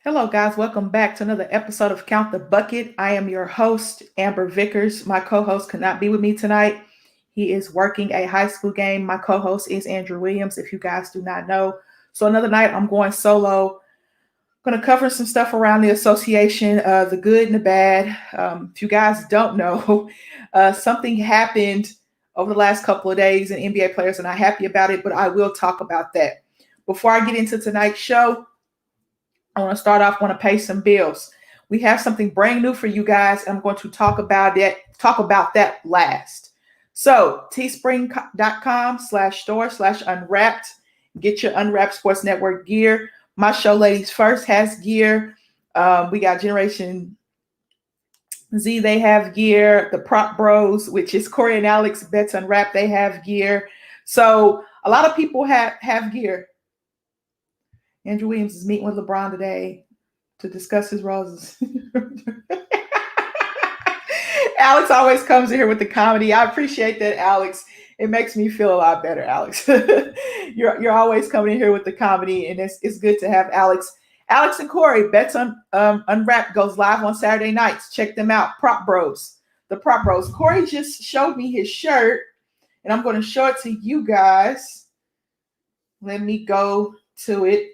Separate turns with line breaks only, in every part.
Hello, guys. Welcome back to another episode of Count the Bucket. I am your host, Amber Vickers. My co host could not be with me tonight. He is working a high school game. My co host is Andrew Williams, if you guys do not know. So, another night, I'm going solo. I'm going to cover some stuff around the association, the good and the bad. If you guys don't know, something happened over the last couple of days, and NBA players are not happy about it, but I will talk about that. Before I get into tonight's show, I want to start off, want to pay some bills. We have something brand new for you guys. I'm going to talk about that last. So teespring.com/store/unwrapped. Get your Unwrapped Sports Network gear. My show, Ladies First, has gear. We got Generation Z, they have gear. The Prop Bros, which is Corey and Alex, Bets Unwrapped, they have gear. So a lot of people have gear. Andrew Williams is meeting with LeBron today to discuss his roses. Alex always comes in here with the comedy. I appreciate that, Alex. It makes me feel a lot better, Alex. you're always coming in here with the comedy, and it's good to have Alex. Alex and Corey, Bets Unwrapped goes live on Saturday nights. Check them out. Prop Bros. The Prop Bros. Corey just showed me his shirt, and I'm going to show it to you guys. Let me go to it.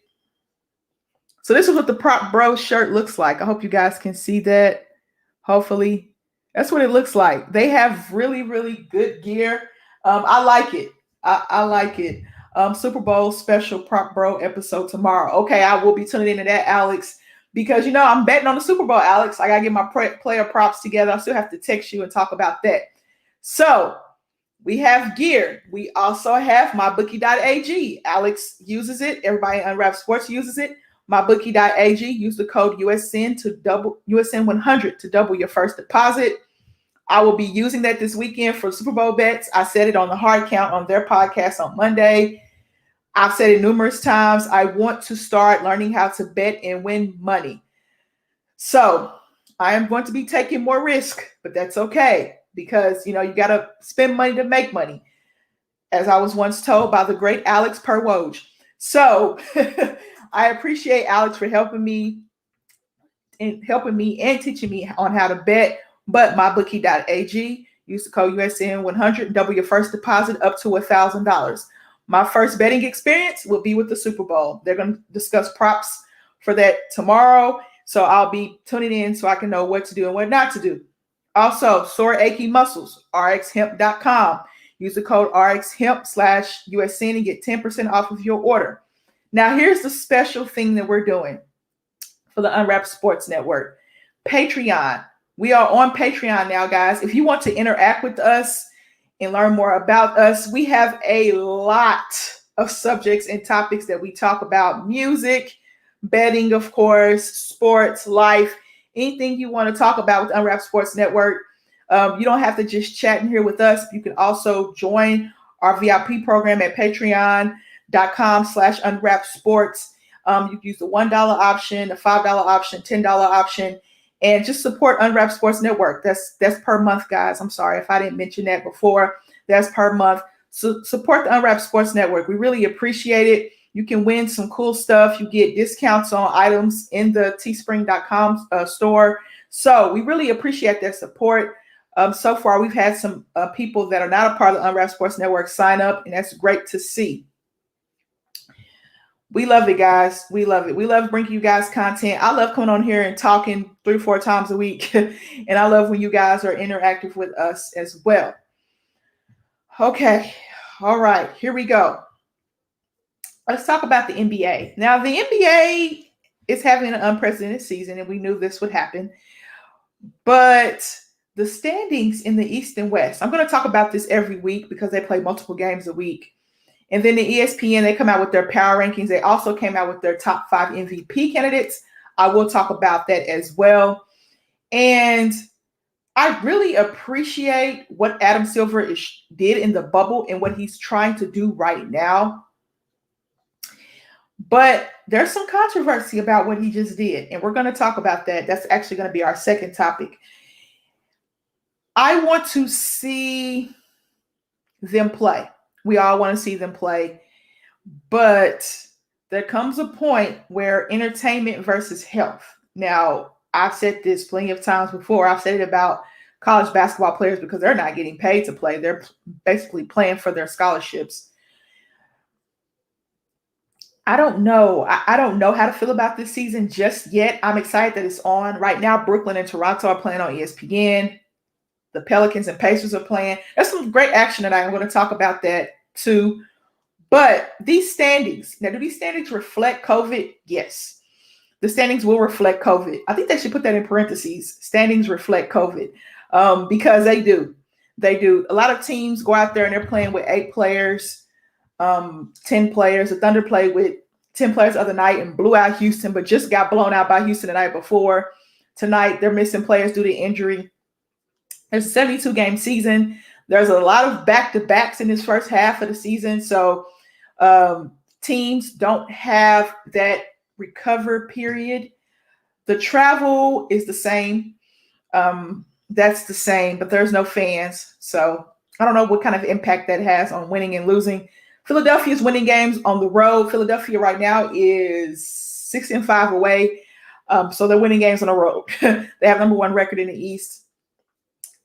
So this is what the Prop Bros shirt looks like. I hope you guys can see that. Hopefully. That's what it looks like. They have really, really good gear. I like it. I like it. Super Bowl special Prop Bro episode tomorrow. Okay, I will be tuning into that, Alex, because, I'm betting on the Super Bowl, Alex. I got to get my player props together. I still have to text you and talk about that. So we have gear. We also have mybookie.ag. Alex uses it. Everybody in Unwrapped Sports uses it. Mybookie.ag. Use the code USN to double USN100 to double your first deposit. I will be using that this weekend for Super Bowl bets. I said it on the Hard Count on their podcast on Monday. I've said it numerous times. I want to start learning how to bet and win money. So I am going to be taking more risk, but that's okay because, you got to spend money to make money, as I was once told by the great Alex Perwoj. So I appreciate Alex for helping me and teaching me on how to bet. But mybookie.ag, use the code USN100 and double your first deposit up to $1,000. My first betting experience will be with the Super Bowl. They're going to discuss props for that tomorrow. So I'll be tuning in so I can know what to do and what not to do. Also, sore achy muscles, rxhemp.com. Use the code rxhemp/USN and get 10% off of your order. Now, here's the special thing that we're doing for the Unwrapped Sports Network. Patreon. We are on Patreon now, guys. If you want to interact with us and learn more about us, we have a lot of subjects and topics that we talk about. Music, betting, of course, sports, life, anything you want to talk about with Unwrapped Sports Network. You don't have to just chat in here with us. You can also join our VIP program at patreon.com/unwrapped sports. You can use the $1 option, the $5 option, $10 option, and just support Unwrapped Sports Network. That's per month, guys. I'm sorry if I didn't mention that before. That's per month. So support the Unwrapped Sports Network. We really appreciate it. You can win some cool stuff. You get discounts on items in the teespring.com store. So we really appreciate that support. So far, we've had some people that are not a part of the Unwrapped Sports Network sign up, and that's great to see. We love it, guys. We love it. We love bringing you guys content. I love coming on here and talking 3 or 4 times a week. And I love when you guys are interactive with us as well. Okay. All right. Here we go. Let's talk about the NBA. Now, the NBA is having an unprecedented season, and we knew this would happen. But the standings in the East and West, I'm going to talk about this every week because they play multiple games a week. And then the ESPN, they come out with their power rankings. They also came out with their top 5 MVP candidates. I will talk about that as well. And I really appreciate what Adam Silver did in the bubble and what he's trying to do right now. But there's some controversy about what he just did. And we're going to talk about that. That's actually going to be our second topic. I want to see them play. We all want to see them play. But there comes a point where entertainment versus health. Now, I've said this plenty of times before. I've said it about college basketball players because they're not getting paid to play. They're basically playing for their scholarships. I don't know. I don't know how to feel about this season just yet. I'm excited that it's on. Right now, Brooklyn and Toronto are playing on ESPN. The Pelicans and Pacers are playing. There's some great action tonight. I'm going to talk about that too. But these standings, now, do these standings reflect COVID? Yes. The standings will reflect COVID. I think they should put that in parentheses. Standings reflect COVID, because they do. They do. A lot of teams go out there and they're playing with 8 players, 10 players. The Thunder played with 10 players the other night and blew out Houston, but just got blown out by Houston the night before. Tonight, they're missing players due to injury. There's a 72-game season. There's a lot of back-to-backs in this first half of the season. So teams don't have that recover period. The travel is the same. That's the same, but there's no fans. So I don't know what kind of impact that has on winning and losing. Philadelphia's winning games on the road. Philadelphia right now is 6-5 away. So they're winning games on the road. They have number 1 record in the East.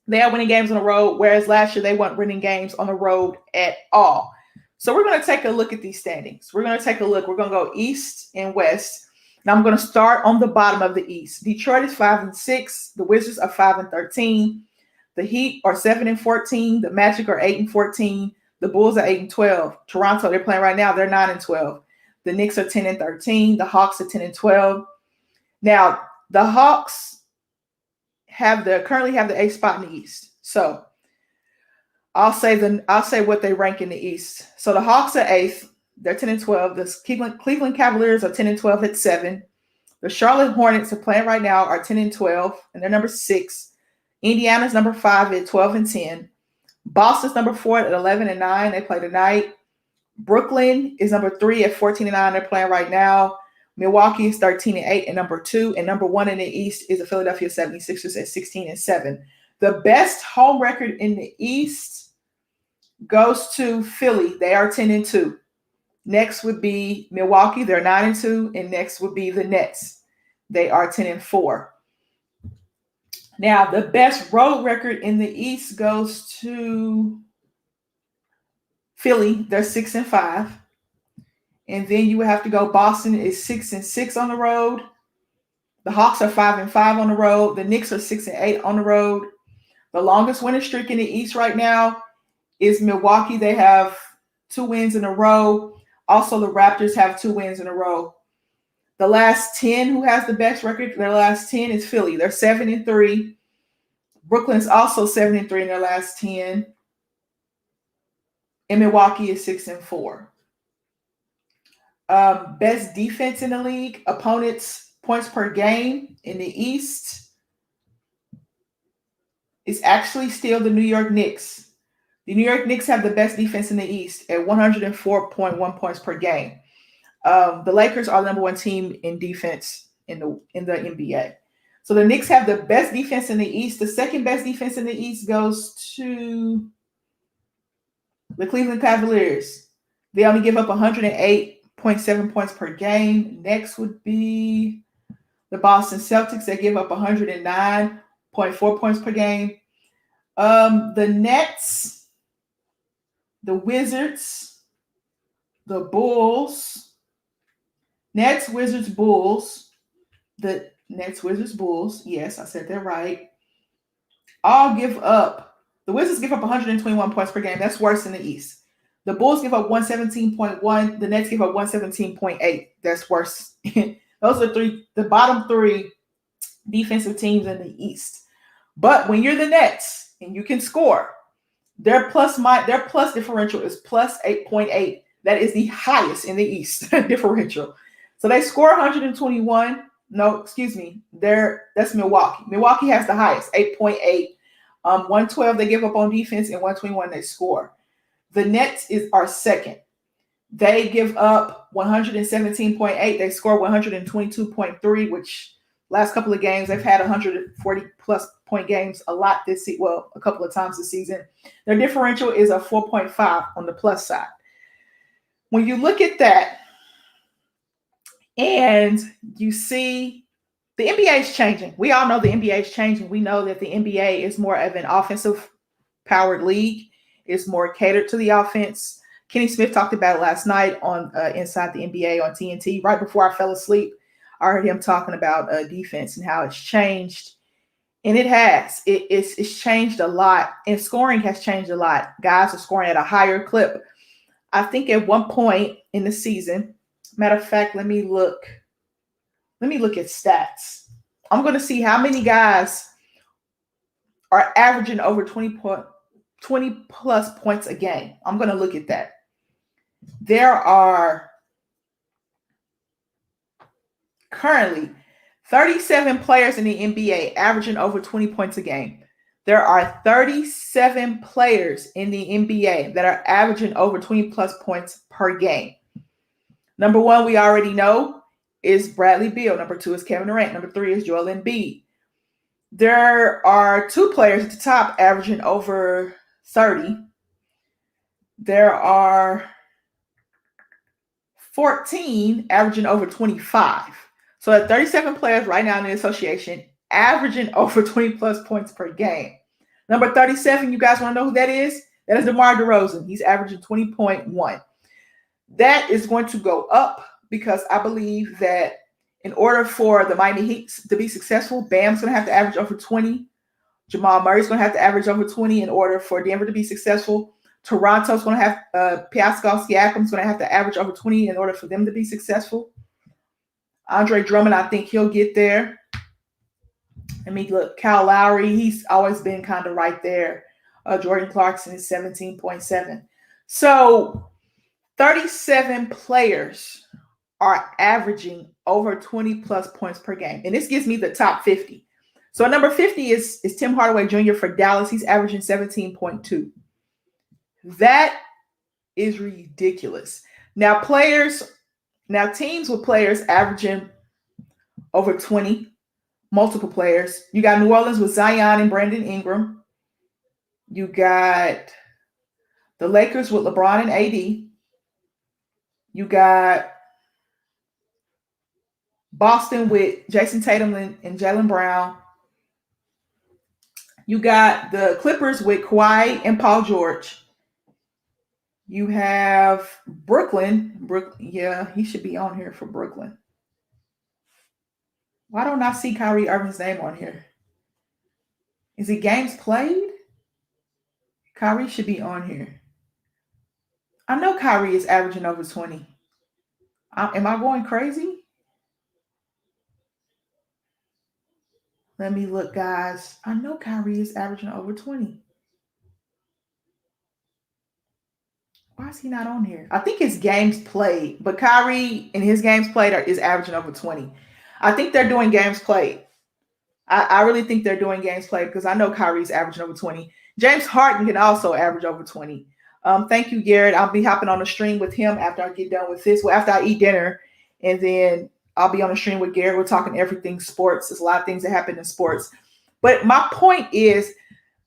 They are winning games on the road, whereas last year they weren't winning games on the road at all. So we're going to take a look at these standings. We're going to take a look. We're going to go East and West. Now I'm going to start on the bottom of the East. Detroit is 5-6. The Wizards are 5-13. The Heat are 7-14. The Magic are 8-14. The Bulls are 8-12. Toronto, they're playing right now. They're 9-12. The Knicks are 10-13. The Hawks are 10-12. Now the Hawks currently have the 8th spot in the East. So I'll say what they rank in the East. So the Hawks are 8th. They're 10-12. The Cleveland Cavaliers are 10-12 at 7. The Charlotte Hornets are playing right now are 10-12, and they're number 6. Indiana's number 5 at 12-10. Boston's number 4 at 11-9. They play tonight. Brooklyn is number 3 at 14-9. They're playing right now. Milwaukee is 13-8 and number 2. And number 1 in the East is the Philadelphia 76ers at 16-7. The best home record in the East goes to Philly. They are 10-2. Next would be Milwaukee. They're 9-2. And next would be the Nets. They are 10-4. Now, the best road record in the East goes to Philly. They're 6-5. And then you would have to go Boston is 6-6 on the road. The Hawks are 5-5 on the road. The Knicks are 6-8 on the road. The longest winning streak in the East right now is Milwaukee. They have 2 wins in a row. Also, the Raptors have 2 wins in a row. The last 10 who has the best record, their last 10 is Philly. They're 7-3. Brooklyn's also 7-3 in their last 10. And Milwaukee is 6-4. Best defense in the league, opponents' points per game in the East is actually still the New York Knicks. The New York Knicks have the best defense in the East at 104.1 points per game. The Lakers are the number 1 team in defense in the NBA. So the Knicks have the best defense in the East. The second best defense in the East goes to the Cleveland Cavaliers. They only give up 108.7 points per game. Next would be the Boston Celtics. They give up 109.4 points per game. The Nets, the Wizards, the Bulls, Nets, Wizards, Bulls, the Nets, Wizards, Bulls. Yes, I said that right. All give up. The Wizards give up 121 points per game. That's worse in the East. The Bulls give up 117.1. The Nets give up 117.8. That's worse. Those are the bottom 3 defensive teams in the East. But when you're the Nets and you can score, their plus differential is plus 8.8. That is the highest in the East differential. So they score 121. No, excuse me. That's Milwaukee. Milwaukee has the highest, 8.8. 112 they give up on defense, and 121 they score. The Nets are second. They give up 117.8. They score 122.3, which last couple of games they've had 140 plus point games a lot this season. Well, a couple of times this season. Their differential is a 4.5 on the plus side. When you look at that, And you see the NBA is changing. We all know the NBA is changing. We know that the NBA is more of an offensive powered league. It's more catered to the offense. Kenny Smith talked about it last night on Inside the NBA on TNT. Right before I fell asleep, I heard him talking about defense and how it's changed. And it has. It's changed a lot. And scoring has changed a lot. Guys are scoring at a higher clip. I think at one point in the season, matter of fact, let me look at stats. I'm going to see how many guys are averaging over 20 plus points a game. I'm going to look at that. There are currently 37 players in the NBA averaging over 20 points a game. There are 37 players in the NBA that are averaging over 20 plus points per game. Number one, we already know, is Bradley Beal. Number two is Kevin Durant. Number three is Joel Embiid. There are two players at the top averaging over 30. There are 14 averaging over 25. So at 37 players right now in the association averaging over 20 plus points per game. Number 37, you guys want to know who that is? That is DeMar DeRozan. He's averaging 20.1. That is going to go up because I believe that in order for the Miami Heat to be successful, Bam's going to have to average over 20. Jamal Murray's going to have to average over 20 in order for Denver to be successful. Toronto's going to have Pascal Siakam's going to have to average over 20 in order for them to be successful. Andre Drummond, I think he'll get there. I mean, look, Kyle Lowry, he's always been kind of right there. Jordan Clarkson is 17.7. So 37 players are averaging over 20 plus points per game. And this gives me the top 50. So number 50 is Tim Hardaway Jr. for Dallas. He's averaging 17.2. That is ridiculous. Now teams with players averaging over 20, multiple players. You got New Orleans with Zion and Brandon Ingram. You got the Lakers with LeBron and AD. You got Boston with Jason Tatum and Jaylen Brown. You got the Clippers with Kawhi and Paul George. You have Brooklyn. Yeah, he should be on here for Brooklyn. Why don't I see Kyrie Irving's name on here? Is it games played? Kyrie should be on here. I know Kyrie is averaging over 20. Am I going crazy? Let me look, guys. I know Kyrie is averaging over 20. Why is he not on here? I think it's games played, but Kyrie in his games played is averaging over 20. I think they're doing games played. I really think they're doing games played because I know Kyrie's averaging over 20. James Harden can also average over 20. Thank you, Garrett. I'll be hopping on the stream with him after I get done with this. Well, after I eat dinner, and then I'll be on the stream with Garrett. We're talking everything sports. There's a lot of things that happen in sports. But my point is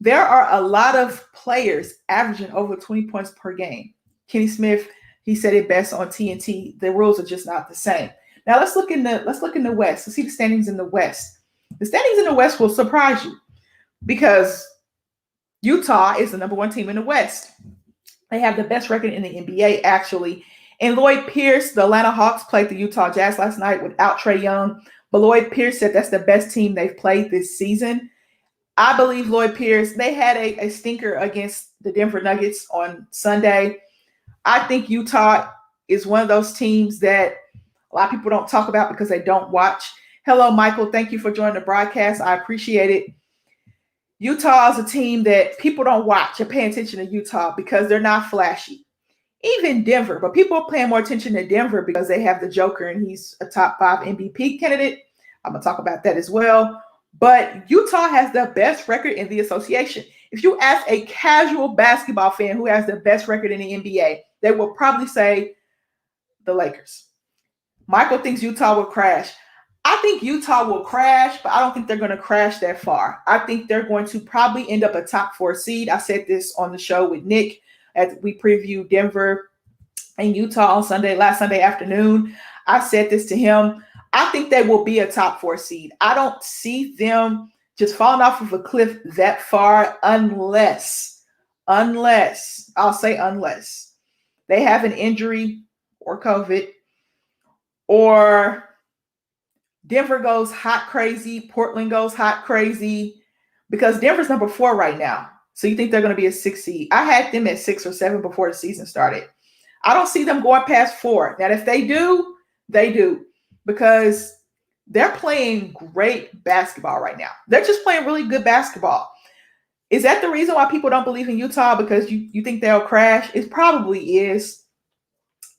there are a lot of players averaging over 20 points per game. Kenny Smith, he said it best on TNT. The rules are just not the same. Now let's look in the West. Let's see the standings in the West. The standings in the West will surprise you because Utah is the number one team in the West. They have the best record in the NBA, actually. And Lloyd Pierce, the Atlanta Hawks, played the Utah Jazz last night without Trae Young. But Lloyd Pierce said that's the best team they've played this season. I believe Lloyd Pierce, they had a stinker against the Denver Nuggets on Sunday. I think Utah is one of those teams that a lot of people don't talk about because they don't watch. Hello, Michael. Thank you for joining the broadcast. I appreciate it. Utah is a team that people don't watch and pay attention to Utah because they're not flashy. Even Denver, but people are paying more attention to Denver because they have the Joker and he's a top 5 MVP candidate. I'm going to talk about that as well. But Utah has the best record in the association. If you ask a casual basketball fan who has the best record in the NBA, they will probably say the Lakers. Michael thinks Utah will crash. I think Utah will crash, but I don't think they're going to crash that far. I think they're going to probably end up a top 4 seed. I said this on the show with Nick as we previewed Denver and Utah on last Sunday afternoon. I said this to him. I think they will be a top 4 seed. I don't see them just falling off of a cliff that far unless, I'll say unless they have an injury or COVID, or Denver goes hot crazy, Portland goes hot crazy, because Denver's number 4 right now. So you think they're going to be a 6 seed? I had them at 6 or 7 before the season started. I don't see them going past 4. Now, if they do, they do, because they're playing great basketball right now. They're just playing really good basketball. Is that the reason why people don't believe in Utah? Because you think they'll crash? It probably is.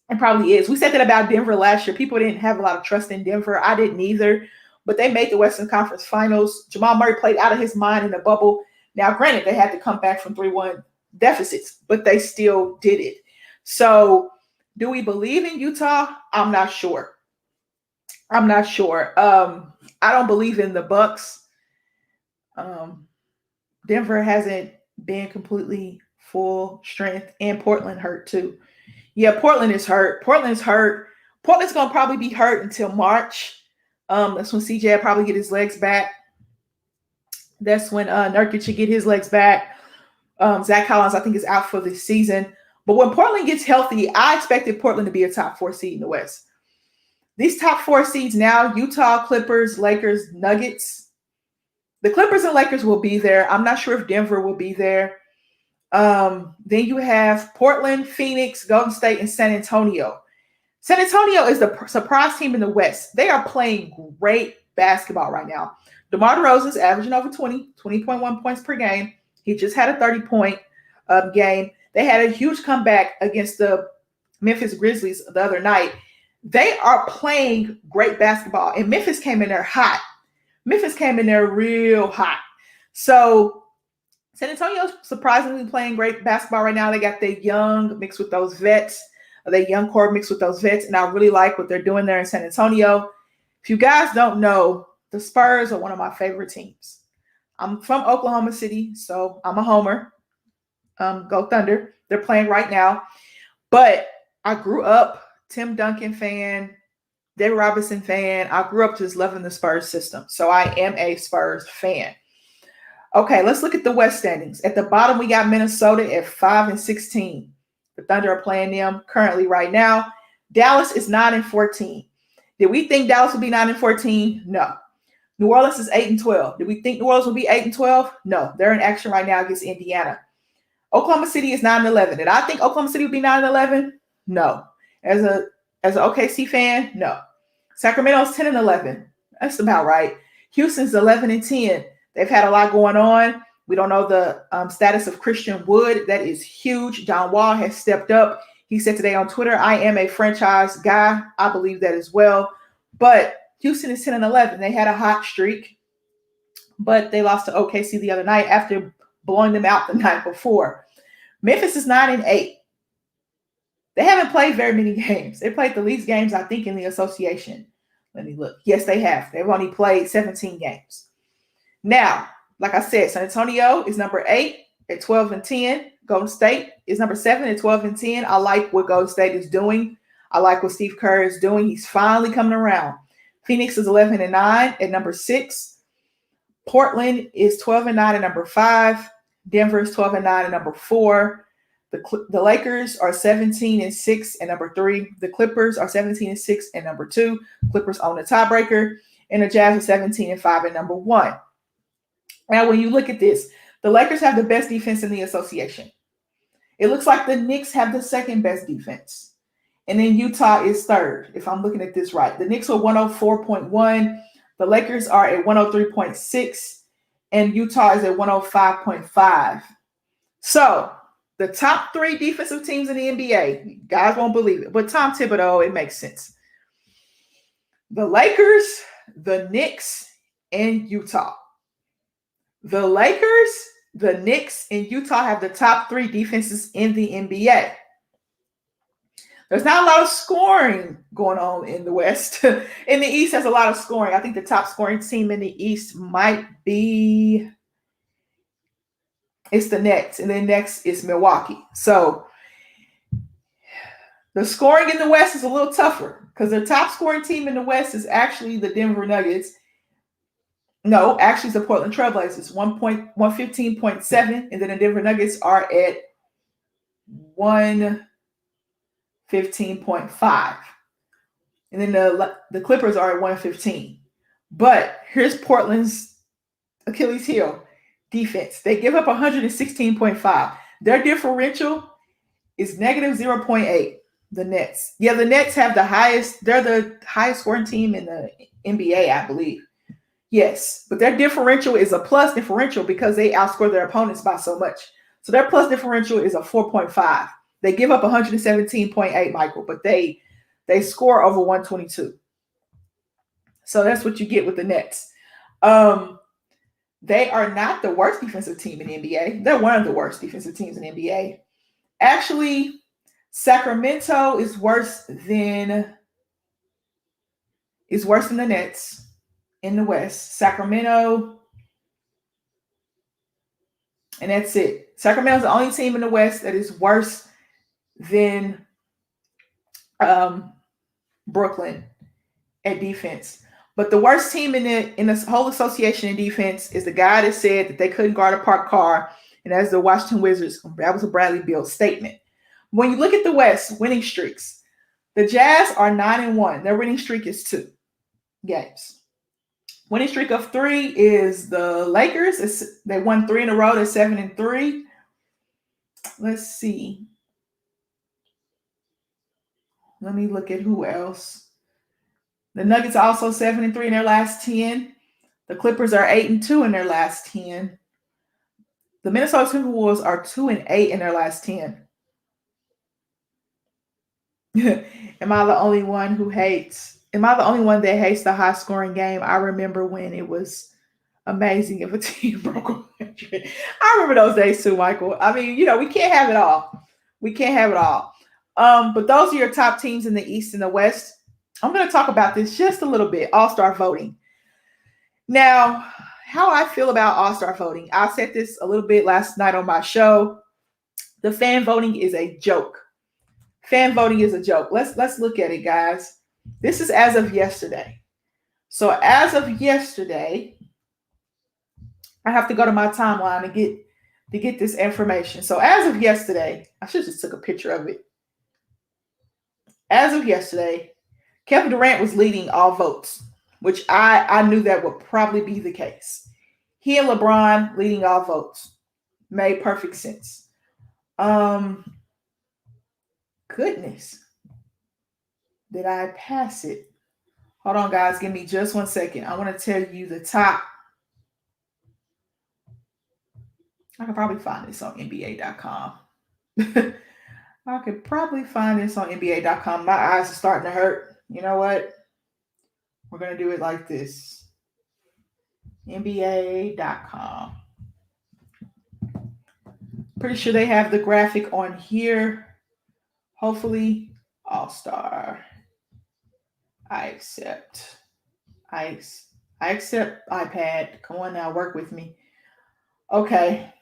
It probably is. We said that about Denver last year. People didn't have a lot of trust in Denver. I didn't either. But they made the Western Conference Finals. Jamal Murray played out of his mind in the bubble. Now, granted, they had to come back from 3-1 deficits, but they still did it. So, do we believe in Utah? I'm not sure. I don't believe in the Bucks. Denver hasn't been completely full strength, and Portland hurt too. Yeah, Portland is hurt. Portland's hurt. Portland's going to probably be hurt until March. That's when CJ will probably get his legs back. That's when Nurkic should get his legs back. Zach Collins, I think, is out for the season. But when Portland gets healthy, I expected Portland to be a top 4 seed in the West. These top 4 seeds now, Utah, Clippers, Lakers, Nuggets. The Clippers and Lakers will be there. I'm not sure if Denver will be there. Then you have Portland, Phoenix, Golden State, and San Antonio. San Antonio is the surprise team in the West. They are playing great basketball right now. DeMar DeRozan's averaging over 20.1 points per game. He just had a 30-point game. They had a huge comeback against the Memphis Grizzlies the other night. They are playing great basketball, and Memphis came in there hot. Memphis came in there real hot. So San Antonio's surprisingly playing great basketball right now. They got the young mixed with those vets, the young core mixed with those vets, and I really like what they're doing there in San Antonio. If you guys don't know, the Spurs are one of my favorite teams. I'm from Oklahoma City, so I'm a homer. Go Thunder. They're playing right now. But I grew up Tim Duncan fan, David Robinson fan. I grew up just loving the Spurs system. So I am a Spurs fan. Okay, let's look at the West standings. At the bottom, we got Minnesota at 5-16. The Thunder are playing them currently right now. Dallas is 9-14. Did we think Dallas would be 9-14? No. New Orleans is 8-12. Did we think New Orleans would be 8-12? No. They're in action right now against Indiana. Oklahoma City is 9-11. Did I think Oklahoma City would be 9-11? No. As an OKC fan, no. Sacramento's 10-11. That's about right. Houston's 11-10. They've had a lot going on. We don't know the status of Christian Wood. That is huge. John Wall has stepped up. He said today on Twitter, I am a franchise guy. I believe that as well. But Houston is 10-11. They had a hot streak, but they lost to OKC the other night after blowing them out the night before. Memphis is 9-8. They haven't played very many games. They played the least games, I think, in the association. Let me look. Yes, they have. They've only played 17 games. Now, like I said, San Antonio is number 8 at 12-10. Golden State is number 7 at 12-10. I like what Golden State is doing. I like what Steve Kerr is doing. He's finally coming around. Phoenix is 11-9 at number 6. Portland is 12-9 at number 5. Denver is 12-9 at number 4. The Lakers are 17-6 at number 3. The Clippers are 17-6 at number 2. Clippers own the tiebreaker. And the Jazz are 17-5 at number 1. Now, when you look at this, the Lakers have the best defense in the association. It looks like the Knicks have the second best defense. And then Utah is third, if I'm looking at this right. The Knicks are 104.1. The Lakers are at 103.6. And Utah is at 105.5. So, the top 3 defensive teams in the NBA, you guys won't believe it, but Tom Thibodeau, it makes sense. The Lakers, the Knicks, and Utah. The Lakers, the Knicks, and Utah have the top 3 defenses in the NBA. There's not a lot of scoring going on in the West. In the East, there's a lot of scoring. I think the top scoring team in the East might be, it's the Nets, and then next is Milwaukee. So The scoring in the West is a little tougher because their top scoring team in the West is actually the Denver Nuggets. No, actually, it's the Portland Trailblazers, 115.7, and then the Denver Nuggets are at 115.5. And then the Clippers are at 115. But here's Portland's Achilles heel defense. They give up 116.5. Their differential is negative 0.8. The Nets. Yeah, the Nets have the highest, they're the highest scoring team in the NBA, I believe. Yes, but their differential is a plus differential because they outscore their opponents by so much. So their plus differential is a 4.5. They give up 117.8, Michael, but they score over 122. So that's what you get with the Nets. They are not the worst defensive team in the NBA. They're one of the worst defensive teams in the NBA. Actually, Sacramento is worse than the Nets in the West. Sacramento, and that's it. Sacramento's the only team in the West that is worse than Brooklyn at defense. But the worst team in the whole association in defense is the guy that said that they couldn't guard a parked car, and that's the Washington Wizards. That was a Bradley Beal statement. When you look at the West winning streaks, the Jazz are 9-1. Their winning streak is 2 games. Winning streak of 3 is the Lakers. They won 3 in a row. They're 7-3. Let's see. Let me look at who else. The Nuggets are also 7-3 in their last 10. The Clippers are 8-2 in their last 10. The Minnesota Timberwolves are 2-8 in their last 10. Am I the only one that hates the high scoring game? I remember when it was amazing if a team broke 100. I remember those days too, Michael. I mean, we can't have it all. But those are your top teams in the East and the West. I'm going to talk about this just a little bit, All-Star voting. Now, how I feel about All-Star voting, I said this a little bit last night on my show. The fan voting is a joke. Fan voting is a joke. Let's look at it, guys. This is as of yesterday. So as of yesterday, I have to go to my timeline to get this information. So as of yesterday, I should just took a picture of it. As of yesterday, Kevin Durant was leading all votes, which I knew that would probably be the case. He and LeBron leading all votes. Made perfect sense. Goodness. Did I pass it? Hold on, guys. Give me just 1 second. I want to tell you the top. I could probably find this on NBA.com. I could probably find this on NBA.com. My eyes are starting to hurt. You know what? We're going to do it like this. NBA.com. Pretty sure they have the graphic on here. Hopefully, All-Star. I accept. I accept iPad. Come on now, work with me. Okay.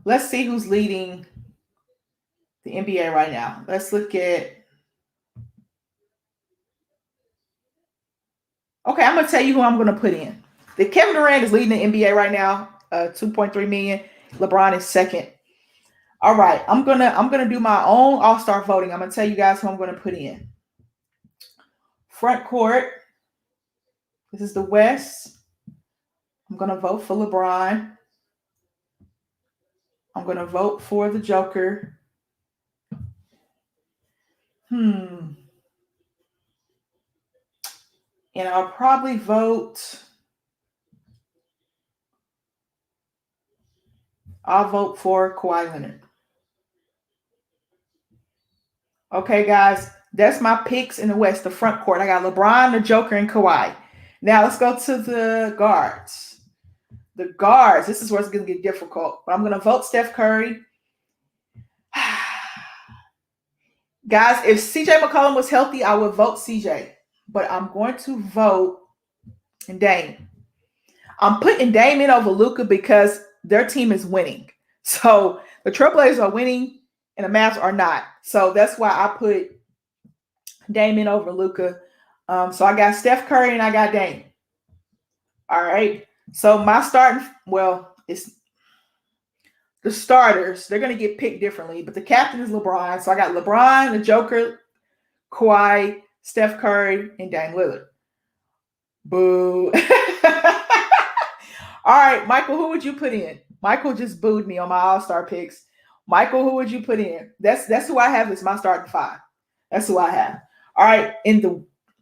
Let's see who's leading the NBA right now. Let's look at. Okay, I'm gonna tell you who I'm gonna put in. The Kevin Durant is leading the NBA right now, 2.3 million. LeBron is second. All right, I'm gonna do my own All-Star voting. I'm gonna tell you guys who I'm gonna put in. Front court. This is the West. I'm gonna vote for LeBron. I'm gonna vote for the Joker. And I'll probably vote. I'll vote for Kawhi Leonard. Okay, guys, that's my picks in the West, the front court. I got LeBron, the Joker, and Kawhi. Now let's go to the guards. The guards, this is where it's going to get difficult. But I'm going to vote Steph Curry. Guys, if CJ McCollum was healthy, I would vote CJ. But I'm going to vote Dame. I'm putting Dame in over Luka because their team is winning. So the Trailblazers are winning, and the Mavs are not. So that's why I put Dame over Luka. So I got Steph Curry and I got Dame. All right. So my starting, well, it's the starters. They're going to get picked differently, but the captain is LeBron. So I got LeBron, the Joker, Kawhi, Steph Curry, and Dame Lillard. Boo. All right, Michael, who would you put in? Michael just booed me on my All-Star picks. Michael, who would you put in? That's who I have as my starting five. That's who I have. All right,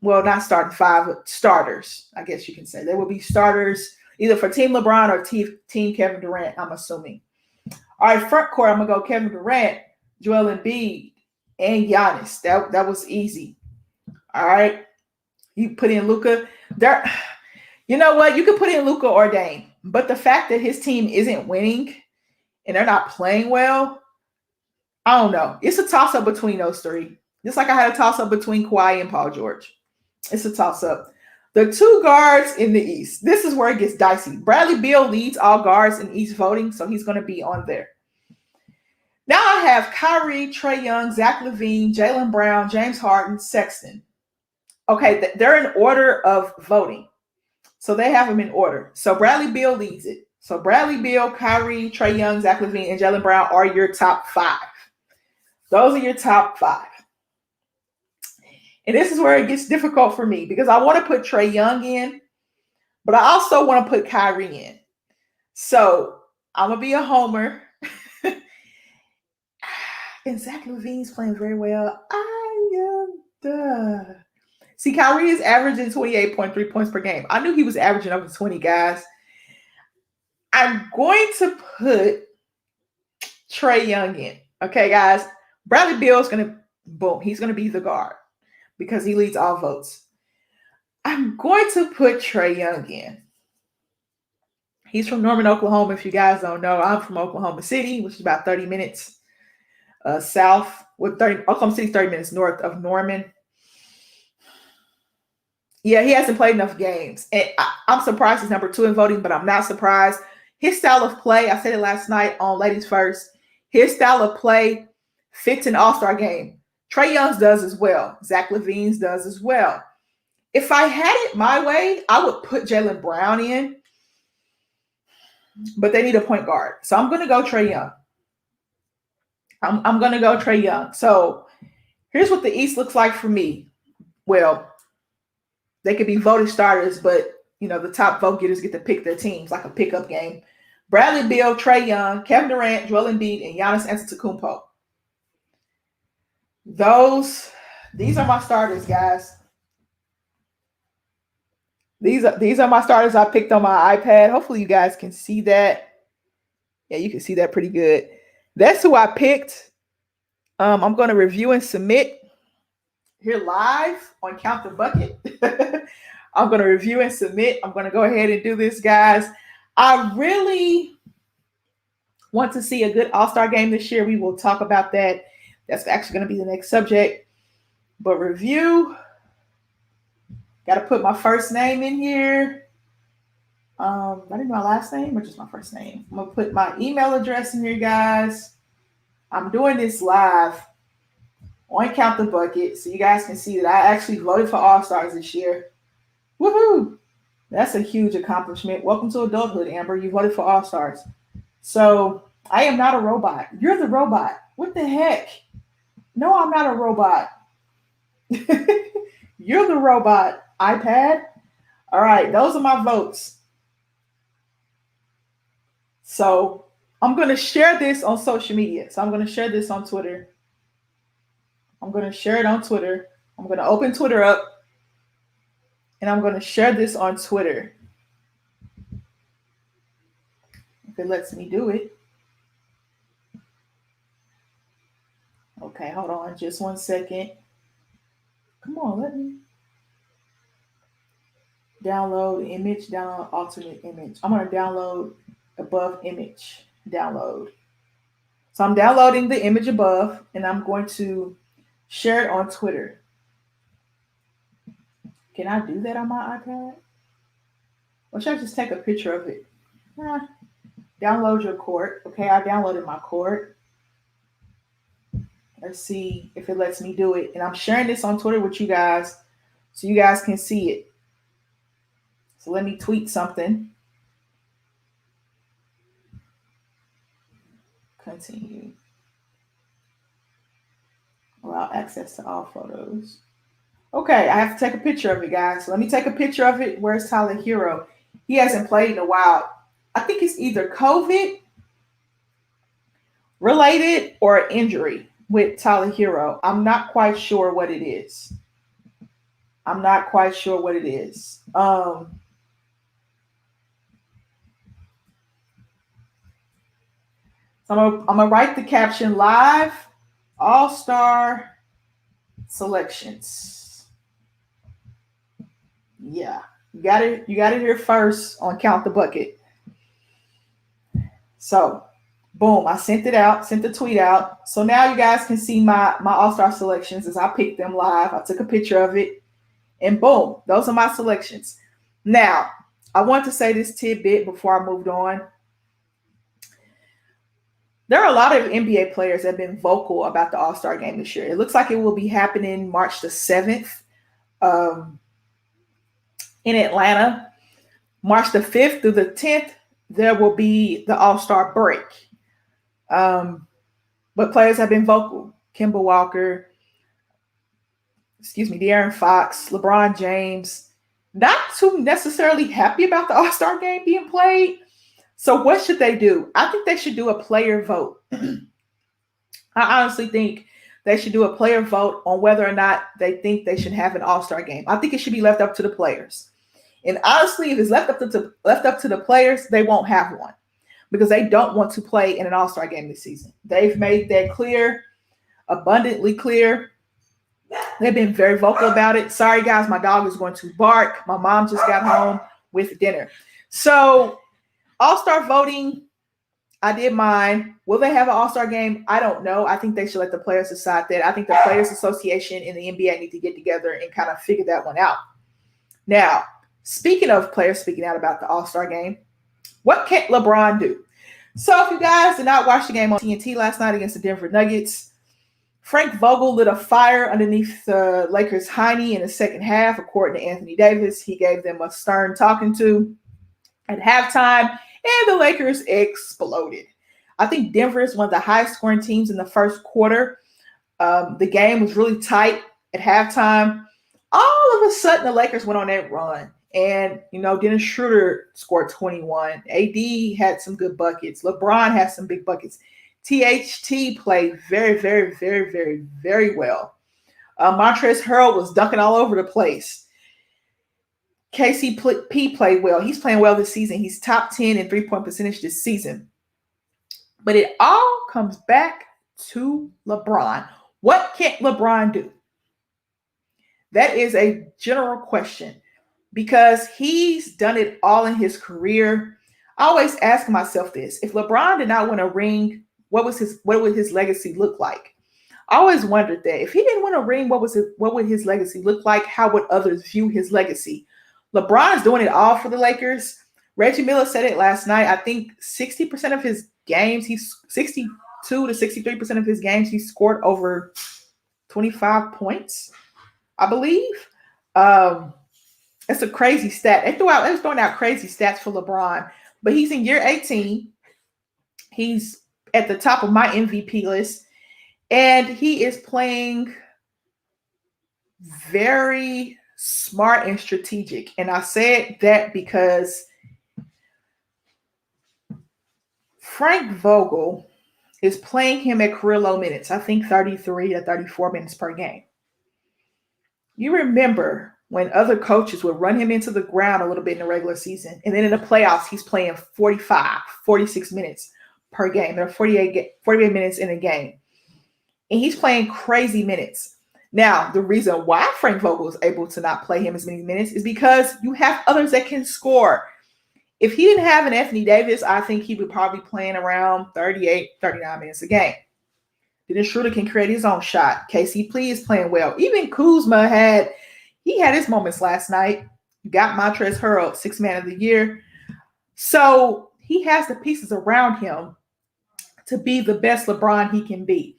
not starting five, but starters, I guess you can say. There will be starters either for Team LeBron or Team Kevin Durant, I'm assuming. All right, front court, I'm going to go Kevin Durant, Joel Embiid, and Giannis. That was easy. All right. You put in Luka. You know what? You could put in Luka or Dame. But the fact that his team isn't winning and they're not playing well, I don't know. It's a toss-up between those three. Just like I had a toss-up between Kawhi and Paul George. It's a toss-up. The two guards in the East. This is where it gets dicey. Bradley Beal leads all guards in East voting, so he's going to be on there. Now I have Kyrie, Trae Young, Zach LaVine, Jaylen Brown, James Harden, Sexton. Okay, they're in order of voting. So they have them in order. So Bradley Beal leads it. So Bradley Beal, Kyrie, Trae Young, Zach LaVine, and Jaylen Brown are your top five. Those are your top five. And this is where it gets difficult for me because I want to put Trae Young in, but I also want to put Kyrie in. So I'm going to be a homer. And Zach LaVine's playing very well. See, Kyrie is averaging 28.3 points per game. I knew he was averaging over 20, guys. I'm going to put Trae Young in. Okay, guys. Bradley Beal is going to, boom, he's going to be the guard because he leads all votes. I'm going to put Trae Young in. He's from Norman, Oklahoma. If you guys don't know, I'm from Oklahoma City, which is about 30 minutes south. Oklahoma City's 30 minutes north of Norman. Yeah, he hasn't played enough games. And I'm surprised he's number 2 in voting, but I'm not surprised. His style of play, I said it last night on Ladies First, his style of play fits an all-star game. Trae Young's does as well. Zach LaVine's does as well. If I had it my way, I would put Jaylen Brown in, but they need a point guard. So I'm going to go Trae Young. I'm going to go Trae Young. So here's what the East looks like for me. Well, they could be voted starters, but, the top vote getters get to pick their teams like a pickup game. Bradley Beal, Trae Young, Kevin Durant, Joel Embiid, and Giannis Antetokounmpo. These are my starters, guys. These are my starters I picked on my iPad. Hopefully you guys can see that. Yeah, you can see that pretty good. That's who I picked. I'm going to review and submit here live on Count the Bucket. I'm going to review and submit. I'm going to go ahead and do this, guys. I really want to see a good all-star game this year. We will talk about that. That's actually going to be the next subject. But review. Got to put my first name in here. I didn't know my last name or just my first name. I'm going to put my email address in here, guys. I'm doing this live on Count the Bucket so you guys can see that I actually voted for All-Stars this year. Woohoo! That's a huge accomplishment. Welcome to adulthood, Amber. You voted for All-Stars. So I am not a robot. You're the robot. What the heck? No, I'm not a robot. You're the robot, iPad. All right, those are my votes. So I'm going to share this on social media. So I'm going to share this on Twitter. I'm going to share it on Twitter. I'm going to open Twitter up. And I'm going to share this on Twitter. If it lets me do it. Okay, hold on just 1 second. Come on, let me. Download image, download alternate image. I'm going to download above image. Download. So I'm downloading the image above and I'm going to share it on Twitter. Can I do that on my iPad? Or should I just take a picture of it? Download your court. Okay, I downloaded my court. Let's see if it lets me do it. And I'm sharing this on Twitter with you guys so you guys can see it. So let me tweet something. Continue. Allow access to all photos. Okay, I have to take a picture of it, guys. So let me take a picture of it. Where's Tyler Hero? He hasn't played in a while. I think it's either COVID related or injury with Tyler Hero. I'm not quite sure what it is. I'm not quite sure what it is. So I'm gonna write the caption: live All-Star selections. Yeah, you got it. You got it here first on Count the Bucket. So, boom, I sent it out, sent the tweet out. So now you guys can see my All-Star selections as I picked them live. I took a picture of it, and boom, those are my selections. Now, I want to say this tidbit before I moved on. There are a lot of NBA players that have been vocal about the All-Star game this year. It looks like it will be happening March the 7th in Atlanta. March the 5th through the 10th, there will be the All-Star break. But players have been vocal. Kemba Walker, De'Aaron Fox, LeBron James, not too necessarily happy about the All-Star game being played. So what should they do? I think they should do a player vote. I honestly think they should do a player vote on whether or not they think they should have an All-Star game. I think it should be left up to the players. And honestly, if it's left up to the players, they won't have one because they don't want to play in an All-Star game this season. They've made that clear, abundantly clear. They've been very vocal about it. Sorry, guys, my dog is going to bark. My mom just got home with dinner. So All-Star voting, I did mine. Will they have an All-Star game? I don't know. I think they should let the players decide that. I think the Players Association and the NBA need to get together and kind of figure that one out. Now, speaking of players speaking out about the All-Star game, what can LeBron do? So if you guys did not watch the game on TNT last night against the Denver Nuggets, Frank Vogel lit a fire underneath the Lakers' hiney in the second half, according to Anthony Davis. He gave them a stern talking to at halftime, and the Lakers exploded. I think Denver is one of the highest scoring teams in the first quarter. The game was really tight at halftime. All of a sudden, the Lakers went on that run. And, Dennis Schroeder scored 21. AD had some good buckets. LeBron had some big buckets. THT played very, very, very, very, very well. Montrezl Harrell was dunking all over the place. KCP played well. He's playing well this season. He's top 10 in three-point percentage this season. But it all comes back to LeBron. What can LeBron do? That is a general question because he's done it all in his career. I always ask myself this. If LeBron did not win a ring, what would his legacy look like? I always wondered that. If he didn't win a ring, what would his legacy look like? How would others view his legacy? LeBron is doing it all for the Lakers. Reggie Miller said it last night. I think 60% of his games, 62 to 63% of his games, he scored over 25 points, I believe. That's a crazy stat. They was throwing out crazy stats for LeBron, but he's in year 18. He's at the top of my MVP list, and he is playing very smart and strategic. And I said that because Frank Vogel is playing him at career low minutes. I think 33 to 34 minutes per game. You remember when other coaches would run him into the ground a little bit in the regular season, and then in the playoffs, he's playing 45, 46 minutes per game. There are 48 minutes in a game. And he's playing crazy minutes. Now, the reason why Frank Vogel is able to not play him as many minutes is because you have others that can score. If he didn't have an Anthony Davis, I think he would probably be playing around 38, 39 minutes a game. Dennis Schroeder can create his own shot. KCP is playing well. Even Kuzma had his moments last night. You got Montrezl Harrell, Sixth Man of the Year. So he has the pieces around him to be the best LeBron he can be.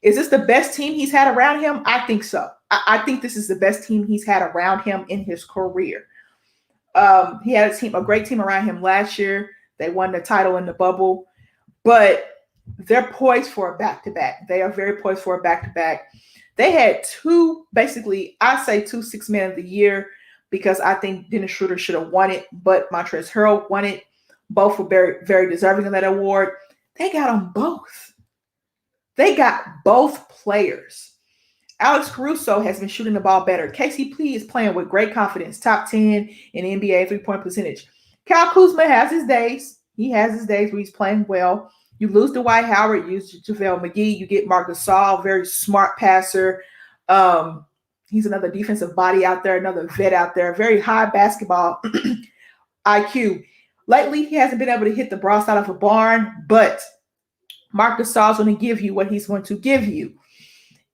Is this the best team he's had around him? I think so. I think this is the best team he's had around him in his career. He had a great team around him last year. They won the title in the bubble, but they're poised for a back-to-back. They are very poised for a back-to-back. They had I say two Six Men of the Year, because I think Dennis Schroeder should have won it, but Montrezl Harrell won it. Both were very, very deserving of that award. They got them both. They got both players. Alex Caruso has been shooting the ball better. KCP is playing with great confidence, top 10 in NBA three-point percentage. Kyle Kuzma has his days. He has his days where he's playing well. You lose Dwight Howard, you use JaVale McGee, you get Marc Gasol, very smart passer. He's another defensive body out there, another vet out there, very high basketball IQ. Lately, he hasn't been able to hit the brass out of a barn, but Marc Gasol is going to give you what he's going to give you.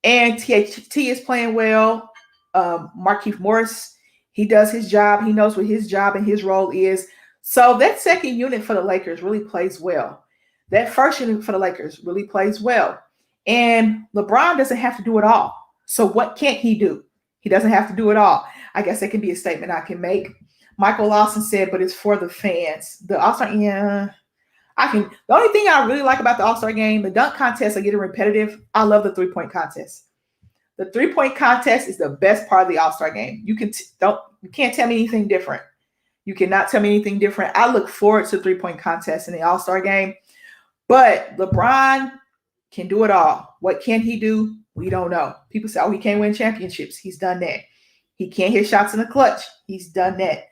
And THT is playing well. Markieff Morris, he does his job. He knows what his job and his role is. So that second unit for the Lakers really plays well. That first unit for the Lakers really plays well. And LeBron doesn't have to do it all. So what can't he do? He doesn't have to do it all. I guess that can be a statement I can make. Michael Lawson said, but it's for the fans. The All-Star, the only thing I really like about the All-Star game, the dunk contests are getting repetitive. I love the three-point contest. The three-point contest is the best part of the All-Star game. You can't tell me anything different. You cannot tell me anything different. I look forward to three-point contests in the All-Star game. But LeBron can do it all. What can he do? We don't know. People say, he can't win championships. He's done that. He can't hit shots in the clutch. He's done that.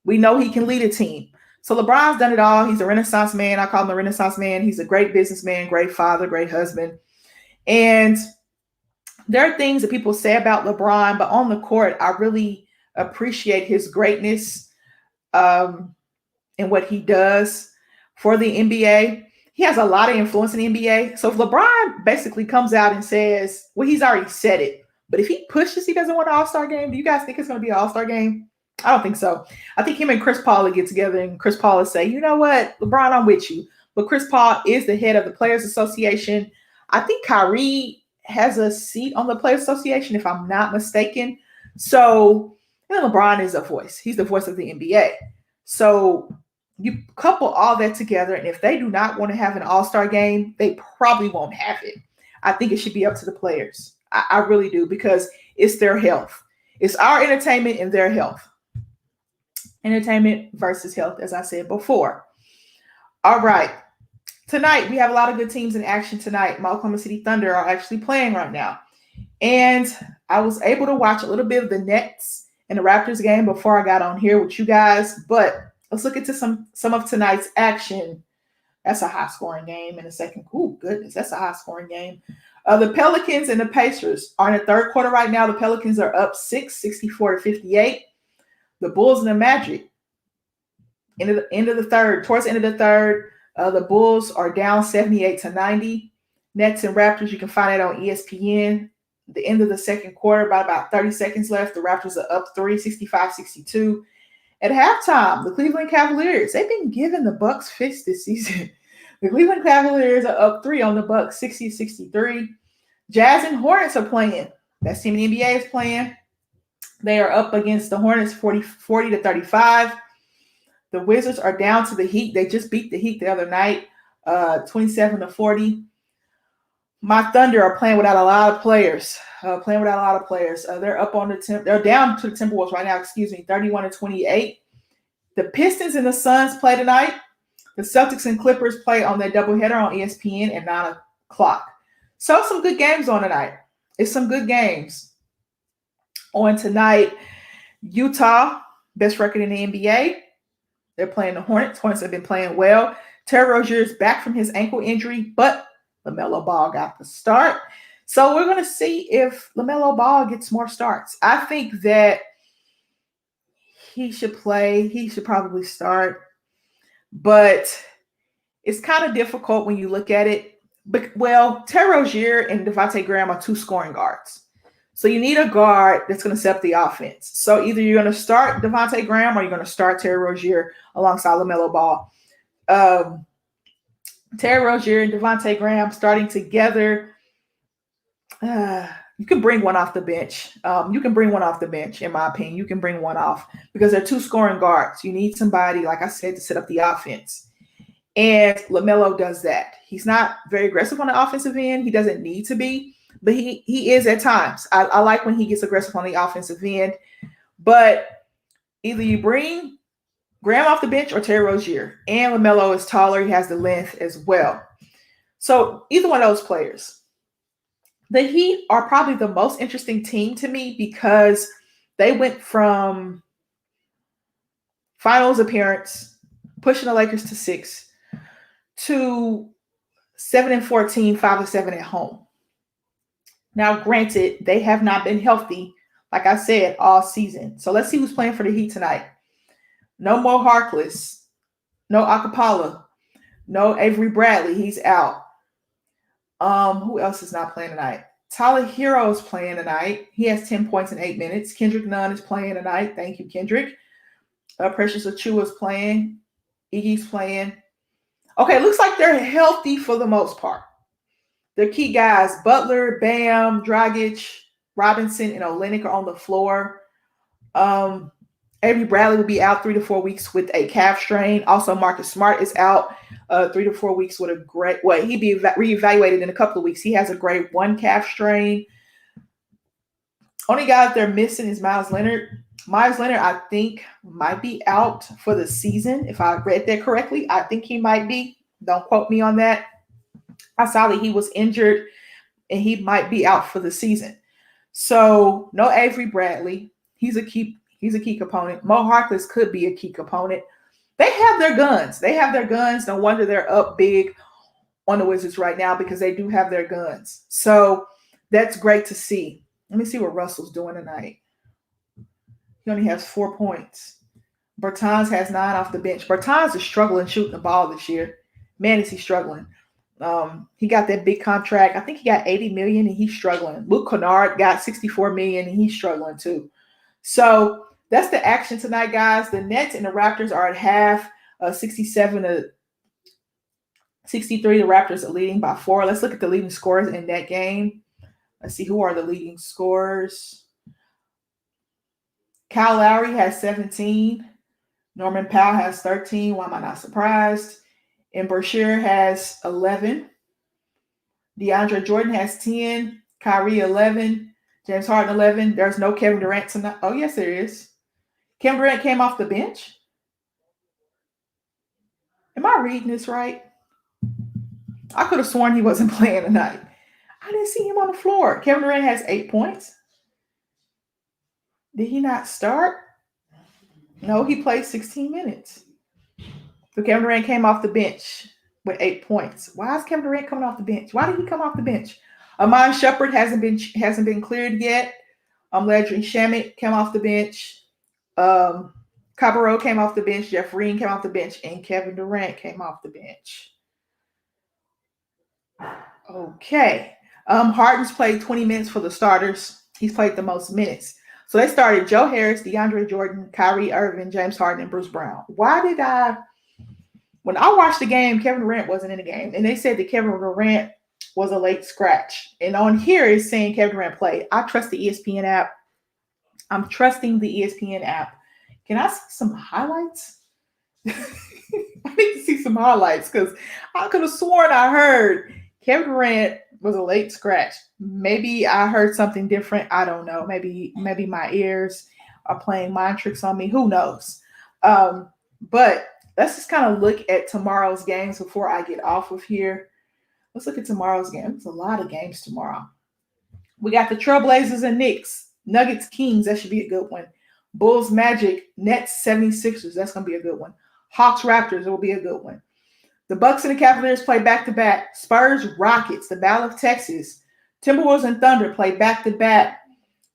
We know he can lead a team. So LeBron's done it all. He's a Renaissance man. I call him a Renaissance man. He's a great businessman, great father, great husband. And there are things that people say about LeBron, but on the court, I really appreciate his greatness and what he does for the NBA. He has a lot of influence in the NBA. So if LeBron basically comes out and says, well, he's already said it, but if he pushes, he doesn't want an All-Star game, do you guys think it's going to be an All-Star game? I don't think so. I think him and Chris Paul will get together and Chris Paul will say, you know what, LeBron, I'm with you. But Chris Paul is the head of the Players Association. I think Kyrie has a seat on the Players Association, if I'm not mistaken. So LeBron is a voice. He's the voice of the NBA. So you couple all that together, and if they do not want to have an All-Star game, they probably won't have it. I think it should be up to the players. I really do, because it's their health. It's our entertainment and their health. Entertainment versus health, as I said before. All right. Tonight, we have a lot of good teams in action tonight. My Oklahoma City Thunder are actually playing right now. And I was able to watch a little bit of the Nets and the Raptors game before I got on here with you guys. But let's look into some of tonight's action. That's a high-scoring game in the second. Oh, goodness, that's a high-scoring game. The Pelicans and the Pacers are in the third quarter right now. The Pelicans are up 64-58. The Bulls and the Magic, towards the end of the third, the Bulls are down 78-90. Nets and Raptors, you can find it on ESPN. The end of the second quarter, about 30 seconds left. The Raptors are up 3, 65-62. At halftime, the Cleveland Cavaliers, they've been giving the Bucks fits this season. The Cleveland Cavaliers are up 3 on the Bucks, 60-63. Jazz and Hornets are playing. Best team in the NBA is playing. They are up against the Hornets 40-35. The Wizards are down to the Heat. They just beat the Heat the other night, 27-40. My Thunder are playing without a lot of players. They're up on they're down to the Timberwolves right now, 31-28. The Pistons and the Suns play tonight. The Celtics and Clippers play on their doubleheader on ESPN at 9 o'clock. So some good games on tonight. It's some good games. On tonight, Utah, best record in the NBA. They're playing the Hornets. Hornets have been playing well. Terry Rozier is back from his ankle injury, but LaMelo Ball got the start. So we're going to see if LaMelo Ball gets more starts. I think that he should play. He should probably start. But it's kind of difficult when you look at it. But, well, Terry Rozier and Devontae Graham are two scoring guards. So you need a guard that's going to set up the offense. So either you're going to start Devontae Graham or you're going to start Terry Rozier alongside LaMelo Ball. Terry Rozier and Devontae Graham starting together, You can bring one off the bench. You can bring one off the bench, in my opinion. You can bring one off because they're two scoring guards. You need somebody, like I said, to set up the offense. And LaMelo does that. He's not very aggressive on the offensive end. He doesn't need to be, but he is at times. I like when he gets aggressive on the offensive end. But either you bring Graham off the bench or Terry Rozier. And LaMelo is taller. He has the length as well. So either one of those players. The Heat are probably the most interesting team to me because they went from finals appearance, pushing the Lakers to 6, to 7-14, 5-7 at home. Now, granted, they have not been healthy, like I said, all season. So let's see who's playing for the Heat tonight. No Mo Harkless, no Akapala, no Avery Bradley. He's out. Who else is not playing tonight? Tyler Hero is playing tonight. He has 10 points in 8 minutes. Kendrick Nunn is playing tonight. Thank you, Kendrick. Precious Achiuwa is playing. Iggy's playing. Okay, it looks like they're healthy for the most part. Their key guys, Butler, Bam, Dragic, Robinson, and Olynyk are on the floor. Avery Bradley will be out 3 to 4 weeks with a calf strain. Also, Marcus Smart is out 3 to 4 weeks with a grade. Well, he'd be reevaluated in a couple of weeks. He has a grade 1 calf strain. Only guy that they're missing is Myles Leonard. Myles Leonard, I think, might be out for the season. If I read that correctly, I think he might be. Don't quote me on that. I saw that he was injured and he might be out for the season. So no Avery Bradley. He's a key component. Mo Harkless could be a key component. They have their guns. No wonder they're up big on the Wizards right now because they do have their guns. So that's great to see. Let me see what Russell's doing tonight. He only has 4 points. Bertans has 9 off the bench. Bertans is struggling shooting the ball this year. Man, is he struggling. He got that big contract. I think he got $80 million and he's struggling. Luke Kennard got $64 million and he's struggling too. So that's the action tonight, guys. The Nets and the Raptors are at half, 67 to 63. The Raptors are leading by 4. Let's look at the leading scorers in that game. Let's see who are the leading scorers. Kyle Lowry has 17. Norman Powell has 13. Why am I not surprised? And Bashir has 11. DeAndre Jordan has 10. Kyrie 11. James Harden 11. There's no Kevin Durant tonight. Oh, yes, there is. Kevin Durant came off the bench. Am I reading this right? I could have sworn he wasn't playing tonight. I didn't see him on the floor. Kevin Durant has 8 points. Did he not start? No, he played 16 minutes. So Kevin Durant came off the bench with 8 points. Why is Kevin Durant coming off the bench? Why did he come off the bench? Amon Shepard hasn't been cleared yet. Landry Shamet came off the bench. Cabarro came off the bench. Jeff Green came off the bench. And Kevin Durant came off the bench. Okay. Harden's played 20 minutes for the starters. He's played the most minutes. So they started Joe Harris, DeAndre Jordan, Kyrie Irving, James Harden, and Bruce Brown. When I watched the game, Kevin Durant wasn't in the game. And they said that Kevin Durant was a late scratch. And on here it's saying Kevin Durant played. I trust the ESPN app. I'm trusting the ESPN app. Can I see some highlights? I need to see some highlights because I could have sworn I heard Kevin Durant was a late scratch. Maybe I heard something different. I don't know. Maybe my ears are playing mind tricks on me. Who knows? But let's just kind of look at tomorrow's games before I get off of here. Let's look at tomorrow's game. There's a lot of games tomorrow. We got the Trailblazers and Knicks, Nuggets, Kings. That should be a good one. Bulls, Magic, Nets, 76ers. That's going to be a good one. Hawks, Raptors. It will be a good one. The Bucks and the Cavaliers play back-to-back. Spurs, Rockets, the Battle of Texas. Timberwolves and Thunder play back-to-back.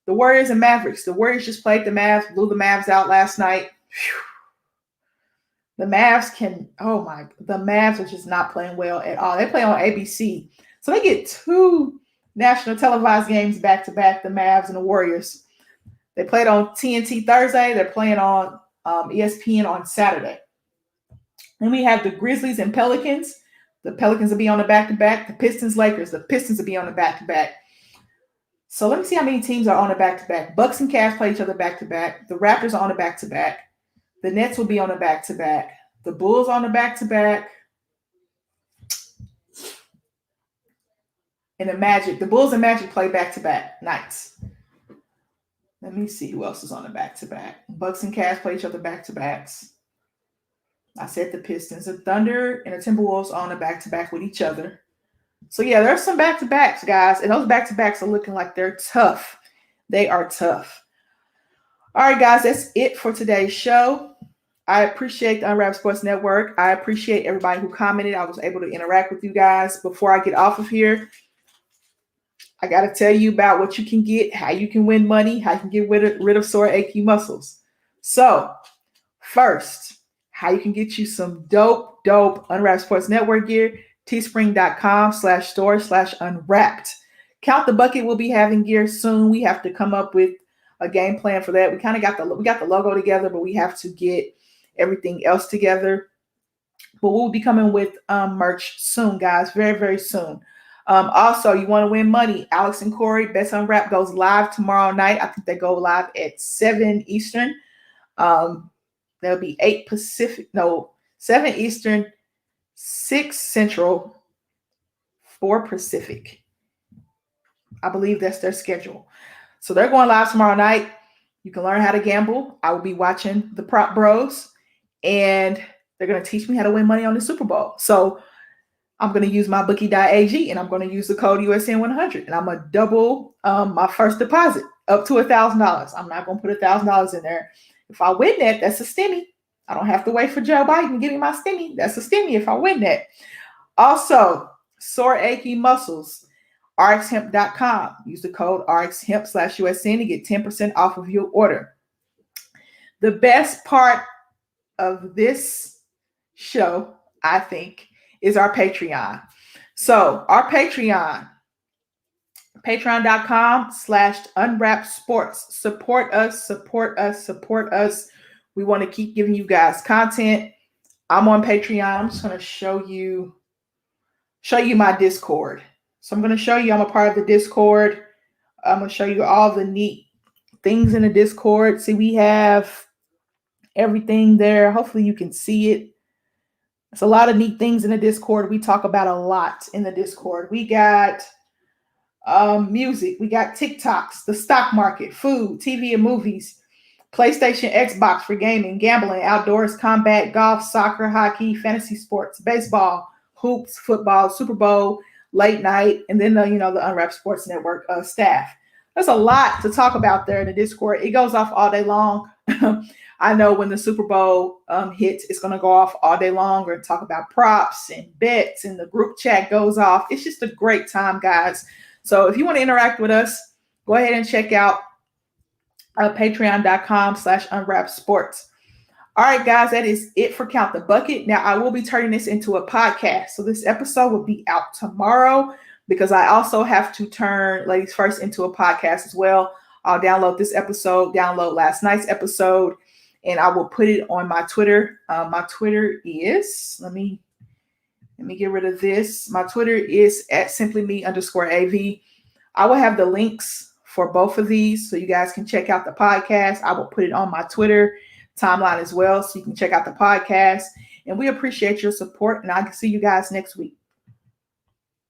The Warriors and Mavericks. The Warriors just played the Mavs, blew the Mavs out last night. The Mavs are just not playing well at all. They play on ABC. So they get 2 national televised games back-to-back, the Mavs and the Warriors. They played on TNT Thursday. They're playing on ESPN on Saturday. Then we have the Grizzlies and Pelicans. The Pelicans will be on the back-to-back. The Pistons, Lakers. The Pistons will be on the back-to-back. So let me see how many teams are on a back-to-back. Bucks and Cavs play each other back-to-back. The Raptors are on a back-to-back. The Nets will be on a back-to-back. The Bulls on a back-to-back. And the Bulls and Magic play back-to-back nights. Let me see who else is on the back-to-back. Bucks and Cavs play each other back-to-backs. I said the Pistons. The Thunder and the Timberwolves are on a back-to-back with each other. So, yeah, there's some back-to-backs, guys. And those back-to-backs are looking like they're tough. They are tough. All right, guys, that's it for today's show. I appreciate the Unwrapped Sports Network. I appreciate everybody who commented. I was able to interact with you guys. Before I get off of here, I got to tell you about what you can get, how you can win money, how you can get rid of sore, achy muscles. So, first, how you can get you some dope Unwrapped Sports Network gear, teespring.com/store/unwrapped. Count the Bucket will be having gear soon. We have to come up with a game plan for that. We kind of got the logo together, but we have to get everything else together. But we'll be coming with merch soon, guys, very, very soon. Also, you want to win money. Alex and Corey, Best Unwrapped goes live tomorrow night. I think they go live at 7 Eastern. There'll be 7 Eastern, 6 Central, 4 Pacific. I believe that's their schedule. So they're going live tomorrow night. You can learn how to gamble. I will be watching the Prop Bros, and they're going to teach me how to win money on the Super Bowl. So I'm going to use my bookie.ag, and I'm going to use the code USN100, and I'm going to double my first deposit up to $1,000. I'm not going to put $1,000 in there. If I win that, that's a stimmy. I don't have to wait for Joe Biden to give me my stimmy. That's a stimmy if I win that. Also, sore, achy muscles, rxhemp.com. Use the code rxhemp/USN to get 10% off of your order. The best part of this show, I think, is our Patreon. So our patreon.com/unwrappedsports. Support us. We want to keep giving you guys content. I'm on Patreon. I'm just going to show you my Discord. So I'm going to show you I'm a part of the Discord. I'm going to show you all the neat things in the Discord. See, we have everything there. Hopefully you can see it. It's a lot of neat things in the Discord. We talk about a lot in the Discord. We got music. We got TikToks, the stock market, food, TV and movies, PlayStation, Xbox for gaming, gambling, outdoors, combat, golf, soccer, hockey, fantasy sports, baseball, hoops, football, Super Bowl, late night, and then the Unwrapped Sports Network staff. There's a lot to talk about there in the Discord. It goes off all day long. I know when the Super Bowl hits, it's going to go off all day long. We're going to talk about props and bets, and the group chat goes off. It's just a great time, guys. So if you want to interact with us, go ahead and check out patreon.com/unwrappedsports. All right, guys, that is it for Count the Bucket. Now, I will be turning this into a podcast. So this episode will be out tomorrow because I also have to turn Ladies First into a podcast as well. I'll download this episode, download last night's episode, and I will put it on my Twitter. My Twitter is, let me get rid of this. My Twitter is @simplyme_AV. I will have the links for both of these so you guys can check out the podcast. I will put it on my Twitter timeline as well so you can check out the podcast. And we appreciate your support, and I can see you guys next week.